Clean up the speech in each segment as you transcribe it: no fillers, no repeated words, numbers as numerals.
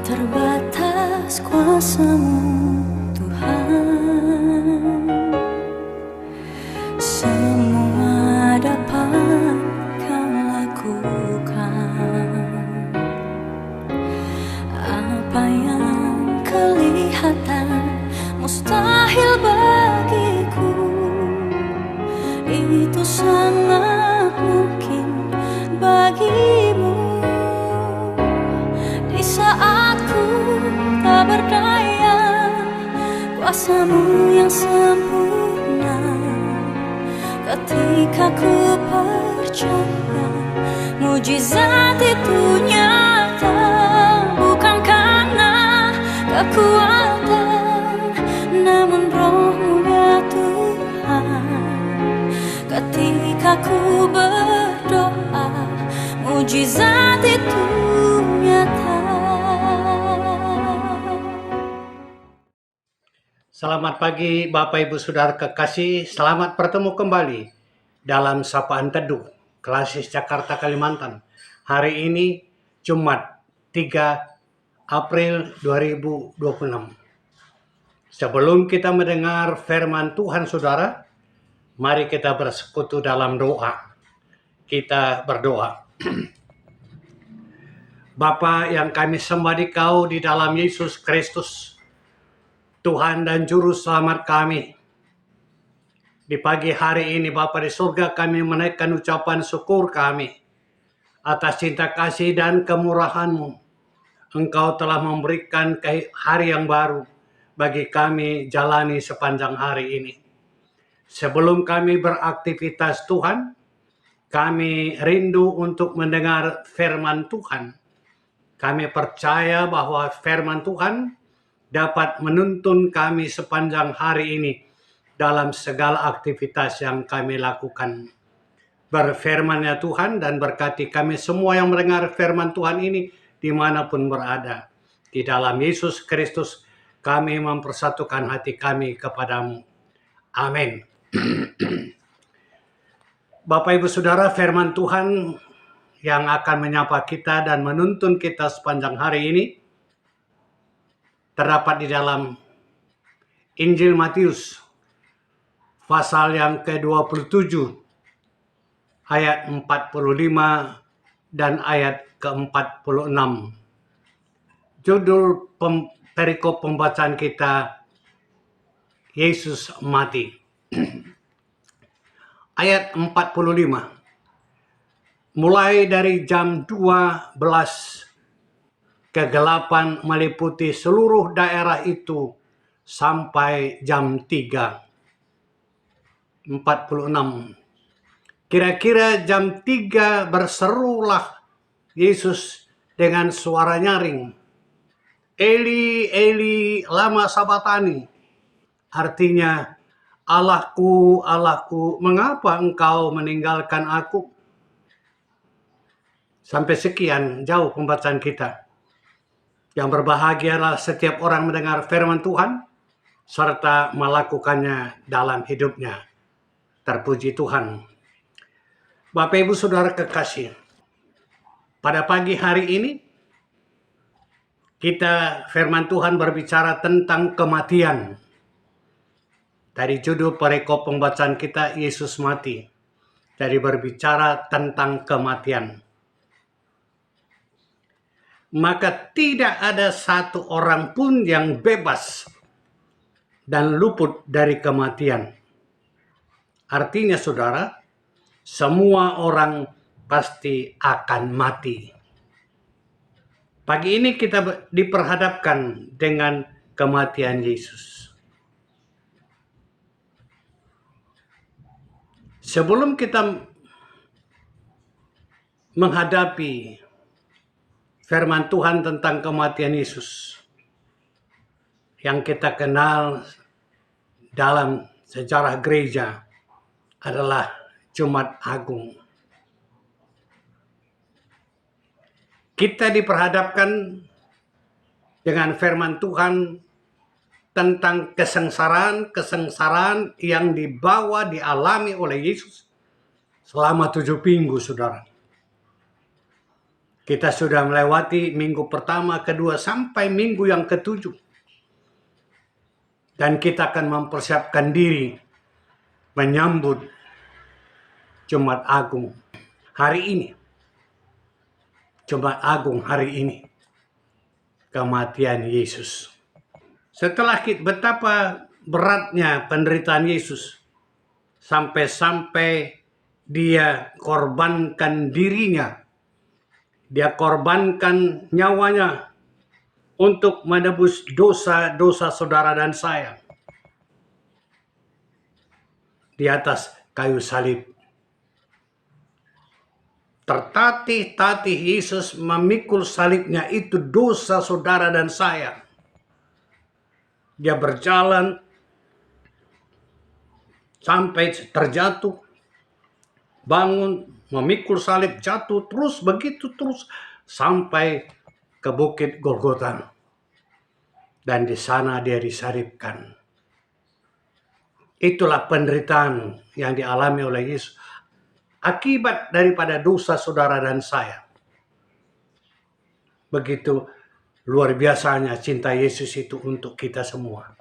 terbatas kuasa-Mu, Tuhan. Semua dapat Kau lakukan. Apa yang kelihatan mustahil bagiku, itu sangat mungkin bagimu. Di saat ku tak berdaya, kuasa-Mu yang sempurna. Ketika ku percaya, mujizat itu nyata. Bukan karena kekuatan, namun Roh-Mu ya Tuhan. Ketika ku berdoa, mujizat itu nyata. Selamat pagi Bapak Ibu Saudara kekasih, selamat bertemu kembali dalam Sapaan Teduh Klasis Jakarta Kalimantan. Hari ini Jumat 3 April 2026. Sebelum kita mendengar firman Tuhan Saudara, mari kita bersekutu dalam doa. Kita berdoa. Bapa yang kami sembah di Kau di dalam Yesus Kristus, Tuhan dan Juru Selamat kami. Di pagi hari ini Bapa di surga, kami menaikkan ucapan syukur kami atas cinta kasih dan kemurahan-Mu. Engkau telah memberikan hari yang baru bagi kami jalani sepanjang hari ini. Sebelum kami beraktivitas Tuhan, kami rindu untuk mendengar firman Tuhan. Kami percaya bahwa firman Tuhan dapat menuntun kami sepanjang hari ini dalam segala aktivitas yang kami lakukan. Berfirman ya Tuhan, dan berkati kami semua yang mendengar firman Tuhan ini dimanapun berada. Di dalam Yesus Kristus kami mempersatukan hati kami kepadamu. Amin. Bapak Ibu Saudara, firman Tuhan yang akan menyapa kita dan menuntun kita sepanjang hari ini terdapat di dalam Injil Matius pasal yang ke-27 ayat 45 dan ayat ke-46. Judul perikop pembacaan kita, Yesus mati. Ayat 45. Mulai dari jam 12 kegelapan meliputi seluruh daerah itu sampai jam 3:46. Kira-kira jam 3 berserulah Yesus dengan suara nyaring, Eli, Eli, lama sabatani. Artinya, Allahku, Allahku, mengapa engkau meninggalkan aku? Sampai sekian jauh pembacaan kita. Yang berbahagialah setiap orang mendengar firman Tuhan, serta melakukannya dalam hidupnya. Terpuji Tuhan. Bapak Ibu Saudara kekasih, pada pagi hari ini, firman Tuhan berbicara tentang kematian. Dari judul perikop pembacaan kita, Yesus mati. Jadi berbicara tentang kematian. Maka tidak ada satu orang pun yang bebas dan luput dari kematian. Artinya saudara, semua orang pasti akan mati. Pagi ini kita diperhadapkan dengan kematian Yesus. Sebelum kita menghadapi firman Tuhan tentang kematian Yesus yang kita kenal dalam sejarah gereja adalah Jumat Agung. Kita diperhadapkan dengan firman Tuhan tentang kesengsaraan yang dialami oleh Yesus selama 7 minggu, saudara. Kita sudah melewati minggu pertama, kedua, sampai minggu yang ketujuh. Dan kita akan mempersiapkan diri menyambut Jumat Agung hari ini. Jumat Agung hari ini. Kematian Yesus. Setelah betapa beratnya penderitaan Yesus, sampai-sampai dia korbankan dirinya, dia korbankan nyawanya untuk menebus dosa-dosa saudara dan saya di atas kayu salib. Tertatih-tatih Yesus memikul salibnya itu dosa saudara dan saya. Dia berjalan sampai terjatuh, bangun, memikul salib, jatuh, terus begitu terus sampai ke bukit Golgota. Dan di sana dia disalibkan. Itulah penderitaan yang dialami oleh Yesus akibat daripada dosa saudara dan saya. Begitu luar biasanya cinta Yesus itu untuk kita semua.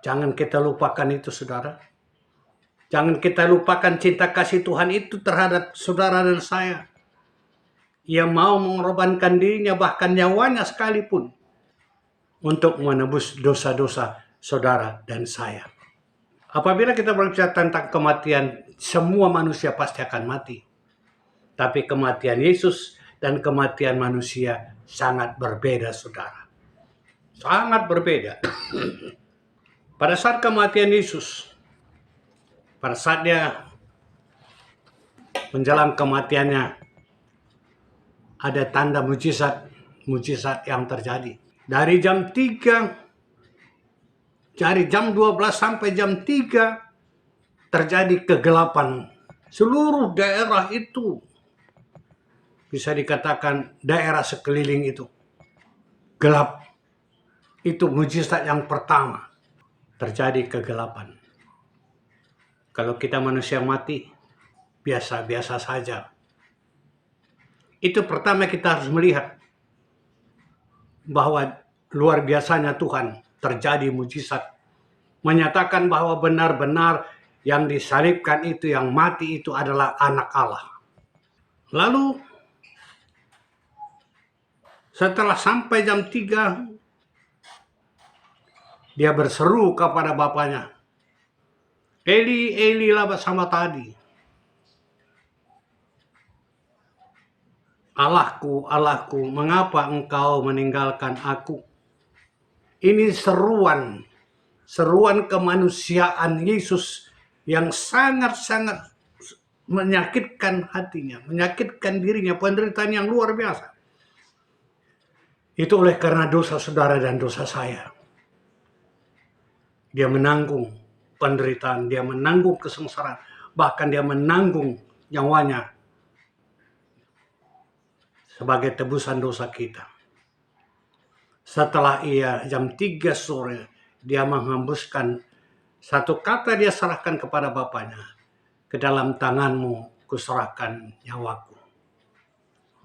Jangan kita lupakan itu, saudara. Jangan kita lupakan cinta kasih Tuhan itu terhadap saudara dan saya. Ia mau mengorbankan dirinya, bahkan nyawanya sekalipun, untuk menebus dosa-dosa saudara dan saya. Apabila kita berbicara tentang kematian, semua manusia pasti akan mati. Tapi kematian Yesus dan kematian manusia sangat berbeda, saudara. Sangat berbeda. Pada saat kematian Yesus, pada saat dia menjelang kematiannya, ada tanda mujizat yang terjadi. Dari jam 3, dari jam 12 sampai jam 3, terjadi kegelapan. Seluruh daerah itu, bisa dikatakan daerah sekeliling itu, gelap. Itu mujizat yang pertama, terjadi kegelapan. Kalau kita manusia mati, biasa-biasa saja. Itu pertama kita harus melihat bahwa luar biasanya Tuhan, terjadi mujizat. Menyatakan bahwa benar-benar yang disalibkan itu, yang mati itu adalah anak Allah. Lalu setelah sampai jam 3, dia berseru kepada bapaknya, Eli, Eli lama sabachthani. Allahku, Allahku, mengapa engkau meninggalkan aku? Ini seruan kemanusiaan Yesus yang sangat-sangat menyakitkan hatinya, menyakitkan dirinya, penderitaan yang luar biasa. Itu oleh karena dosa saudara dan dosa saya. Dia menanggung penderitaan, dia menanggung kesengsaraan, bahkan dia menanggung nyawanya sebagai tebusan dosa kita. Setelah jam 3 sore, dia menghembuskan satu kata, dia serahkan kepada bapaknya, ke dalam tanganmu kuserahkan nyawaku.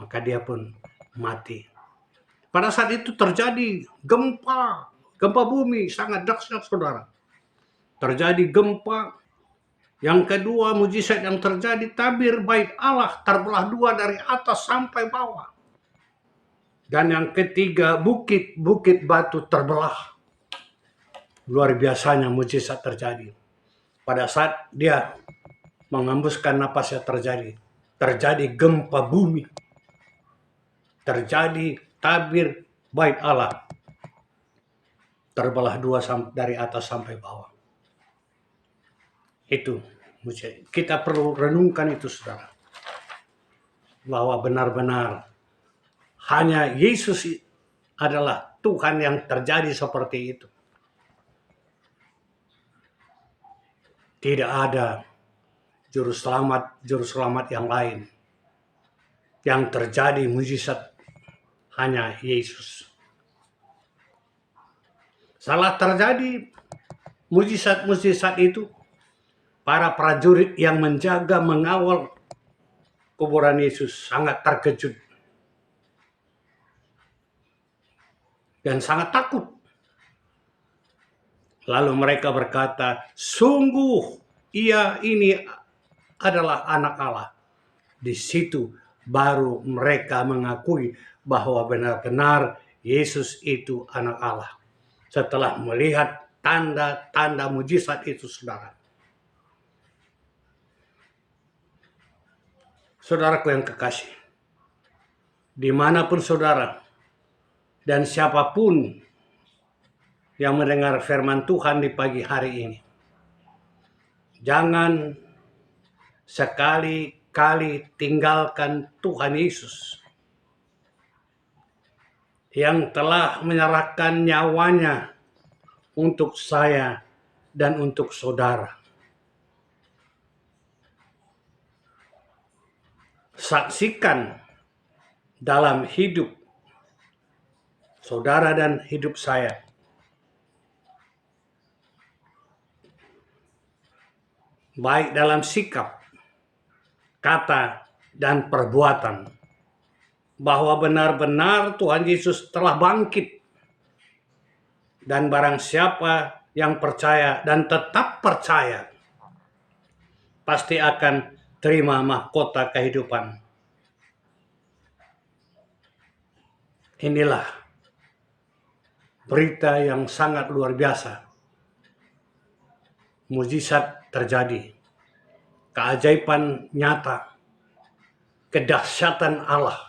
Maka dia pun mati. Pada saat itu terjadi gempa bumi sangat dahsyat, saudara. Terjadi gempa. Yang kedua, mujizat yang terjadi, tabir bait Allah terbelah dua dari atas sampai bawah. Dan yang ketiga, bukit batu terbelah. Luar biasanya mujizat terjadi. Pada saat dia mengembuskan napasnya, terjadi gempa bumi. Terjadi tabir bait Allah terbelah dua dari atas sampai bawah. Itu kita perlu renungkan itu, saudara, bahwa benar-benar hanya Yesus adalah Tuhan yang terjadi seperti itu. Tidak ada juru selamat yang lain. Yang terjadi mujizat hanya Yesus. Salah terjadi mujizat itu, para prajurit yang menjaga, mengawal kuburan Yesus sangat terkejut dan sangat takut. Lalu mereka berkata, sungguh ia ini adalah anak Allah. Di situ baru mereka mengakui bahwa benar-benar Yesus itu anak Allah. Setelah melihat tanda-tanda mujizat itu, saudara. Saudaraku yang kekasih, dimanapun saudara dan siapapun yang mendengar firman Tuhan di pagi hari ini, jangan sekali-kali tinggalkan Tuhan Yesus yang telah menyerahkan nyawanya untuk saya dan untuk saudara. Saksikan dalam hidup saudara dan hidup saya, baik dalam sikap, kata, dan perbuatan, bahwa benar-benar Tuhan Yesus telah bangkit. Dan barang siapa yang percaya dan tetap percaya, pasti akan terima mahkota kehidupan. Inilah berita yang sangat luar biasa. Mujizat terjadi, keajaiban nyata, kedahsyatan Allah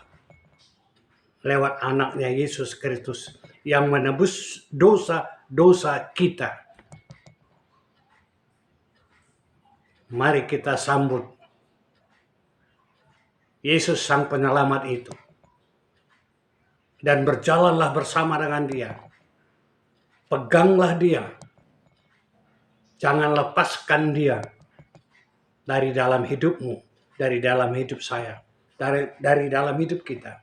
lewat anaknya Yesus Kristus yang menebus dosa-dosa kita. Mari kita sambut Yesus Sang Penyelamat itu dan berjalanlah bersama dengan Dia. Peganglah Dia. Jangan lepaskan Dia dari dalam hidupmu, dari dalam hidup saya, dari dalam hidup kita.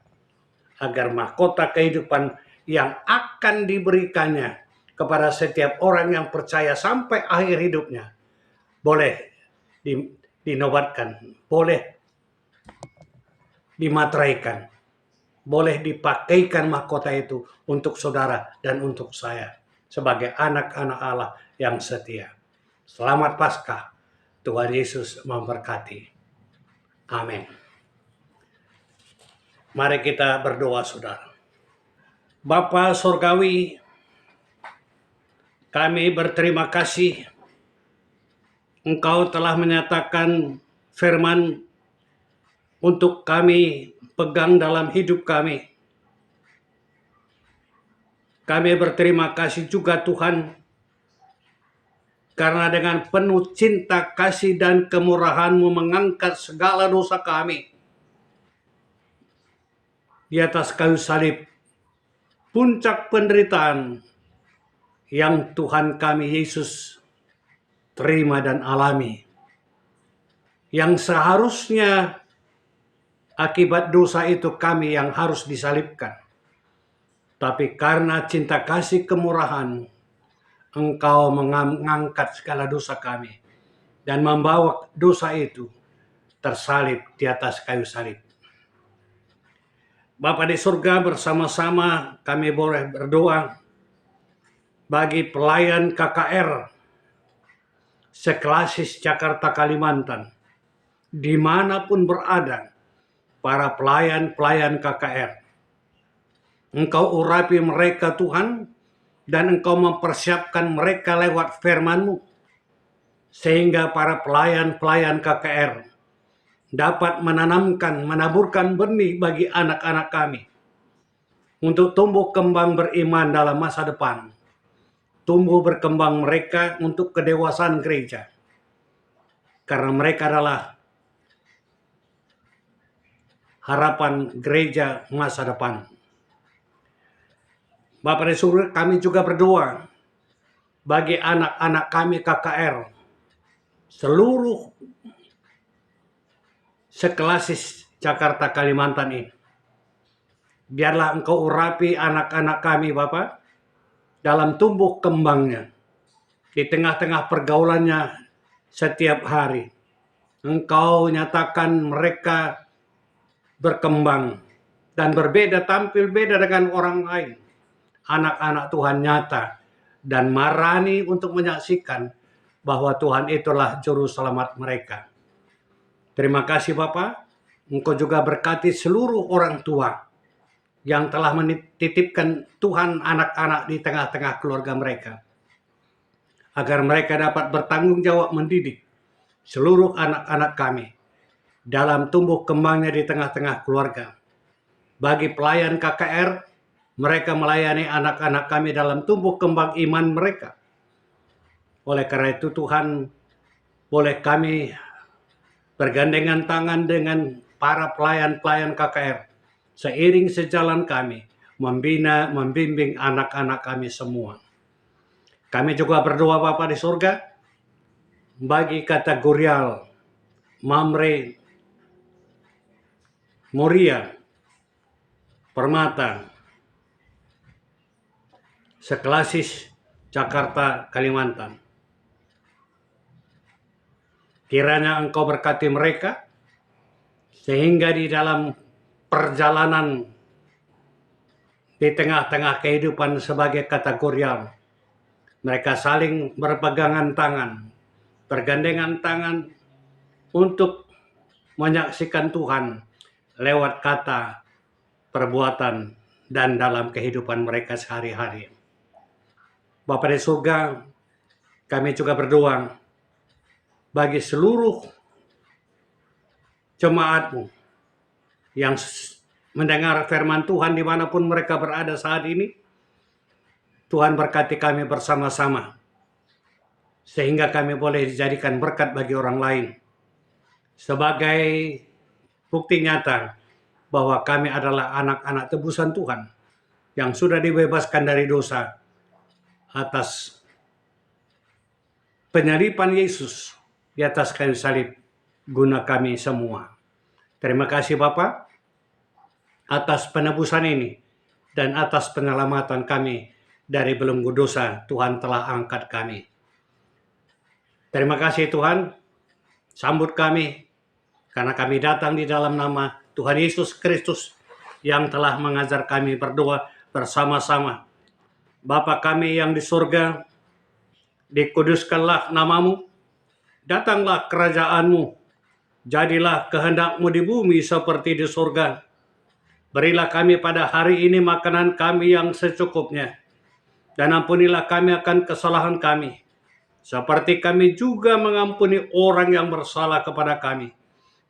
Agar mahkota kehidupan yang akan diberikannya kepada setiap orang yang percaya sampai akhir hidupnya boleh dinobatkan, boleh dimateraikan, boleh dipakaikan mahkota itu untuk saudara dan untuk saya sebagai anak-anak Allah yang setia. Selamat Paskah, Tuhan Yesus memberkati. Amin. Mari kita berdoa, saudara. Bapa Surgawi, kami berterima kasih Engkau telah menyatakan firman untuk kami pegang dalam hidup kami. Kami berterima kasih juga Tuhan, karena dengan penuh cinta, kasih, dan kemurahan-Mu mengangkat segala dosa kami di atas kayu salib, puncak penderitaan yang Tuhan kami Yesus terima dan alami, yang seharusnya akibat dosa itu kami yang harus disalibkan. Tapi karena cinta kasih kemurahan, Engkau mengangkat segala dosa kami dan membawa dosa itu tersalib di atas kayu salib. Bapa di surga, bersama-sama kami boleh berdoa bagi pelayan KKR seklasis Jakarta Kalimantan, dimanapun berada, para pelayan-pelayan KKR. Engkau urapi mereka Tuhan, dan Engkau mempersiapkan mereka lewat firman-Mu, sehingga para pelayan-pelayan KKR dapat menaburkan benih bagi anak-anak kami, untuk tumbuh kembang beriman dalam masa depan. Tumbuh berkembang mereka untuk kedewasaan gereja. Karena mereka adalah harapan gereja masa depan. Bapak di surga, kami juga berdoa bagi anak-anak kami KKR, seluruh seklasis Jakarta Kalimantan ini. Biarlah Engkau urapi anak-anak kami, Bapak, dalam tumbuh kembangnya, di tengah-tengah pergaulannya setiap hari. Engkau nyatakan mereka berkembang dan berbeda, tampil beda dengan orang lain. Anak-anak Tuhan nyata dan marani untuk menyaksikan bahwa Tuhan itulah juru selamat mereka. Terima kasih Bapa, Engkau juga berkati seluruh orang tua yang telah menitipkan Tuhan anak-anak di tengah-tengah keluarga mereka, agar mereka dapat bertanggung jawab mendidik seluruh anak-anak kami dalam tumbuh kembangnya di tengah-tengah keluarga. Bagi pelayan KKR, mereka melayani anak-anak kami dalam tumbuh kembang iman mereka. Oleh karena itu Tuhan, boleh kami bergandengan tangan dengan para pelayan-pelayan KKR, seiring sejalan kami, membina, membimbing anak-anak kami semua. Kami juga berdoa Bapa di surga, bagi kategorial Mamre, Moria, Permata, Sekelasis, Jakarta, Kalimantan. Kiranya Engkau berkati mereka, sehingga di dalam perjalanan di tengah-tengah kehidupan sebagai kategorial, mereka saling berpegangan tangan, bergandengan tangan untuk menyaksikan Tuhan lewat kata, perbuatan, dan dalam kehidupan mereka sehari-hari. Bapa di surga, kami juga berdoa bagi seluruh jemaat-Mu yang mendengar firman Tuhan dimanapun mereka berada saat ini. Tuhan berkati kami bersama-sama, sehingga kami boleh dijadikan berkat bagi orang lain, sebagai bukti nyata bahwa kami adalah anak-anak tebusan Tuhan yang sudah dibebaskan dari dosa atas penyaliban Yesus di atas kayu salib guna kami semua. Terima kasih Bapa atas penebusan ini dan atas penyelamatan kami dari belenggu dosa. Tuhan telah angkat kami. Terima kasih Tuhan, sambut kami karena kami datang di dalam nama Tuhan Yesus Kristus yang telah mengajar kami berdoa bersama-sama. Bapa kami yang di surga, dikuduskanlah nama-Mu, datanglah kerajaan-Mu, jadilah kehendak-Mu di bumi seperti di surga. Berilah kami pada hari ini makanan kami yang secukupnya, dan ampunilah kami akan kesalahan kami, seperti kami juga mengampuni orang yang bersalah kepada kami.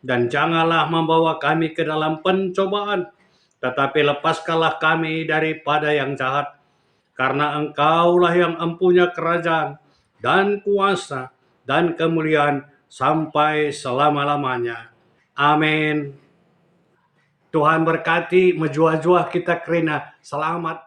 Dan janganlah membawa kami ke dalam pencobaan, tetapi lepaskanlah kami daripada yang jahat. Karena Engkaulah yang empunya kerajaan dan kuasa dan kemuliaan sampai selama-lamanya. Amin. Tuhan berkati, menjuah-juah kita kerana selamat